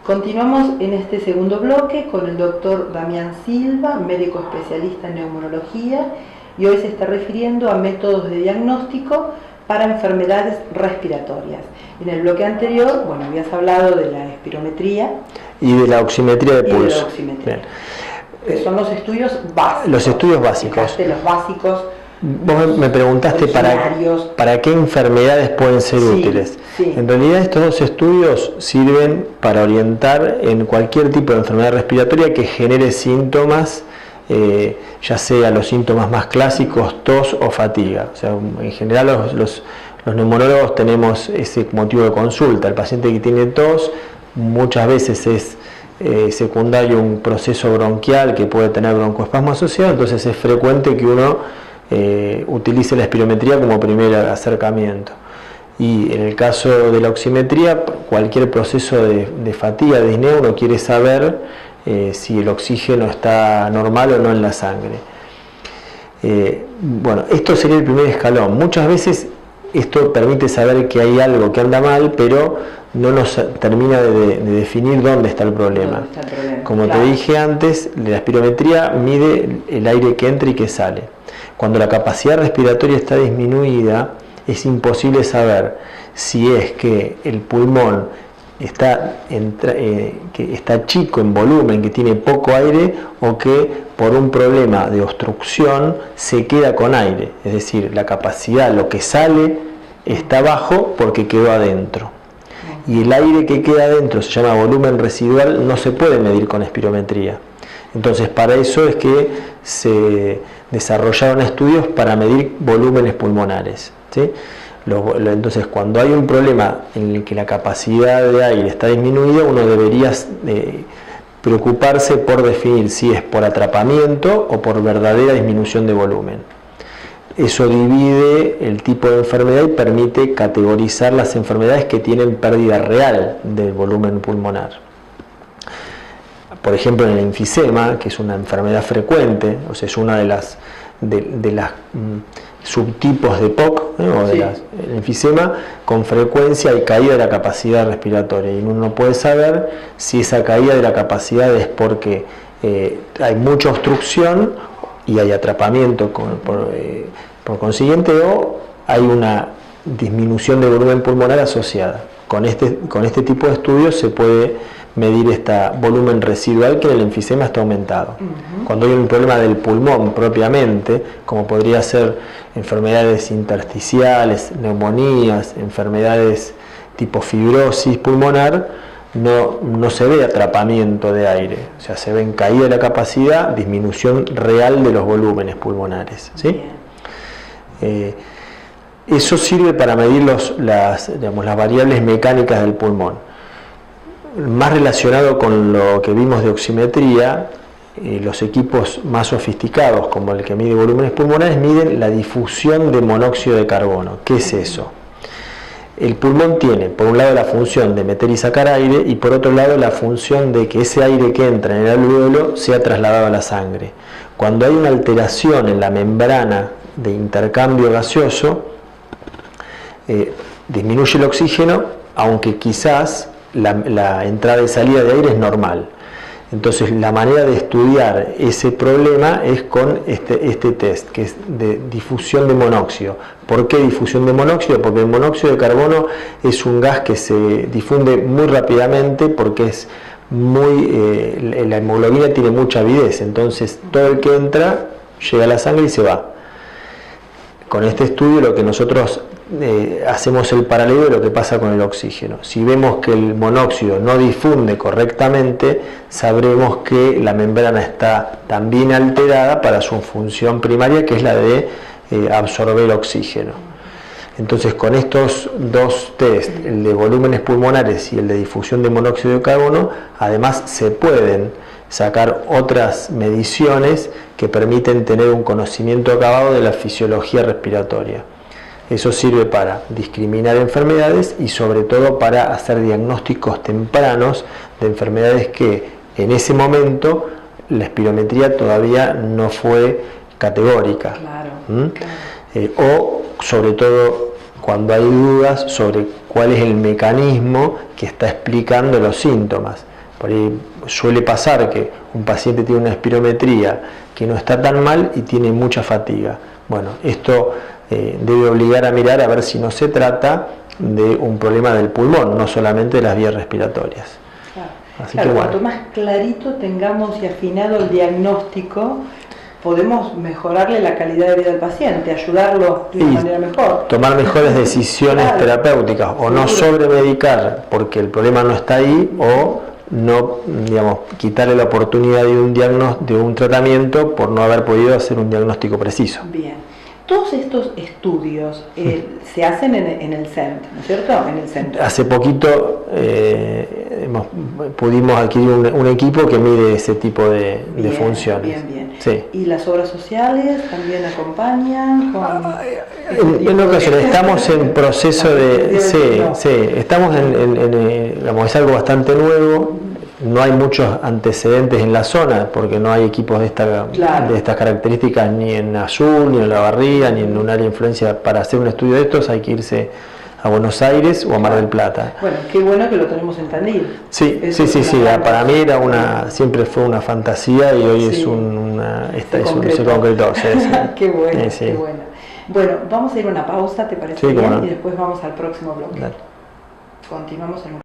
Continuamos en este segundo bloque con el doctor Damián Silva, médico especialista en neumonología, y hoy se está refiriendo a métodos de diagnóstico para enfermedades respiratorias. En el bloque anterior, bueno, habías hablado de la espirometría y de la oximetría de pulso. Y de la oximetría. Son los estudios básicos. Los estudios básicos. Los básicos. Vos me preguntaste para qué enfermedades pueden ser útiles. Sí. En realidad estos dos estudios sirven para orientar en cualquier tipo de enfermedad respiratoria que genere síntomas, ya sea los síntomas más clásicos, tos o fatiga. O sea, en general los neumonólogos tenemos ese motivo de consulta. El paciente que tiene tos muchas veces es secundario un proceso bronquial que puede tener broncoespasmo asociado, entonces es frecuente que uno utilice la espirometría como primer acercamiento. Y en el caso de la oximetría, cualquier proceso de fatiga, de disnea, uno quiere saber si el oxígeno está normal o no en la sangre. Bueno, esto sería el primer escalón. Muchas veces esto permite saber que hay algo que anda mal, pero no nos termina de definir dónde está el problema. Como te dije antes, la espirometría mide el aire que entra y que sale. Cuando la capacidad respiratoria está disminuida, es imposible saber si es que el pulmón que está chico en volumen, que tiene poco aire, o que por un problema de obstrucción se queda con aire. Es decir, la capacidad, lo que sale, está bajo porque quedó adentro. Y el aire que queda adentro se llama volumen residual, no se puede medir con espirometría. Entonces, para eso es que se desarrollaron estudios para medir volúmenes pulmonares, ¿sí? Entonces, cuando hay un problema en el que la capacidad de aire está disminuida, uno debería preocuparse por definir si es por atrapamiento o por verdadera disminución de volumen. Eso divide el tipo de enfermedad y permite categorizar las enfermedades que tienen pérdida real del volumen pulmonar. Por ejemplo, en el enfisema, que es una enfermedad frecuente, o sea, es una de las subtipos de POC, ¿no? El enfisema, con frecuencia hay caída de la capacidad respiratoria, y uno no puede saber si esa caída de la capacidad es porque hay mucha obstrucción y hay atrapamiento por consiguiente, o hay una disminución de volumen pulmonar asociada. Con este tipo de estudios se puede medir este volumen residual que en el enfisema está aumentado. Cuando hay un problema del pulmón propiamente, como podría ser enfermedades intersticiales, neumonías, enfermedades tipo fibrosis pulmonar, no se ve atrapamiento de aire, o sea, se ve caída de la capacidad, disminución real de los volúmenes pulmonares, ¿sí? Eso sirve para medir las variables mecánicas del pulmón. Más relacionado con lo que vimos de oximetría, los equipos más sofisticados, como el que mide volúmenes pulmonares, miden la difusión de monóxido de carbono. ¿Qué es eso? El pulmón tiene, por un lado, la función de meter y sacar aire, y por otro lado, la función de que ese aire que entra en el alvéolo sea trasladado a la sangre. Cuando hay una alteración en la membrana de intercambio gaseoso, disminuye el oxígeno, aunque quizás la entrada y salida de aire es normal. Entonces, la manera de estudiar ese problema es con este test, que es de difusión de monóxido. ¿Por qué difusión de monóxido? Porque el monóxido de carbono es un gas que se difunde muy rápidamente, porque es la hemoglobina tiene mucha avidez, entonces todo el que entra llega a la sangre y se va. Con este estudio lo que nosotros hacemos el paralelo de lo que pasa con el oxígeno. Si vemos que el monóxido no difunde correctamente, sabremos que la membrana está también alterada para su función primaria, que es la de absorber oxígeno. Entonces, con estos dos test, el de volúmenes pulmonares y el de difusión de monóxido de carbono, además se pueden sacar otras mediciones que permiten tener un conocimiento acabado de la fisiología respiratoria. Eso sirve para discriminar enfermedades y sobre todo para hacer diagnósticos tempranos de enfermedades que en ese momento la espirometría todavía no fue categórica. O sobre todo cuando hay dudas sobre cuál es el mecanismo que está explicando los síntomas. Por ahí suele pasar que un paciente tiene una espirometría que no está tan mal y tiene mucha fatiga. Bueno, esto debe obligar a mirar a ver si no se trata de un problema del pulmón, no solamente de las vías respiratorias. Claro. Así Claro, que bueno. cuanto más clarito tengamos y afinado el diagnóstico, podemos mejorarle la calidad de vida del paciente, ayudarlo de una manera mejor. Tomar mejores decisiones Claro. terapéuticas, o no sobremedicar porque el problema no está ahí, o no, digamos, quitarle la oportunidad de un tratamiento por no haber podido hacer un diagnóstico preciso. Bien. Todos estos estudios se hacen en el CENT, ¿no es cierto? En el centro. Hace poquito pudimos adquirir un equipo que mide ese tipo de funciones. Bien, bien. Sí. ¿Y las obras sociales también acompañan? En ocasiones estamos en proceso de... Sí, estamos digamos, es algo bastante nuevo. No hay muchos antecedentes en la zona porque no hay equipos de estas características ni en Azul, ni en La Barriga, ni en un área de influencia. Para hacer un estudio de estos hay que irse a Buenos Aires o a Mar del Plata. Bueno, qué bueno que lo tenemos en Tandil. Sí, para mí siempre fue una fantasía y hoy es se concretó. Qué bueno, qué bueno. Bueno, vamos a ir a una pausa, ¿te parece bien? Y después vamos al próximo bloque. Dale. Continuamos en un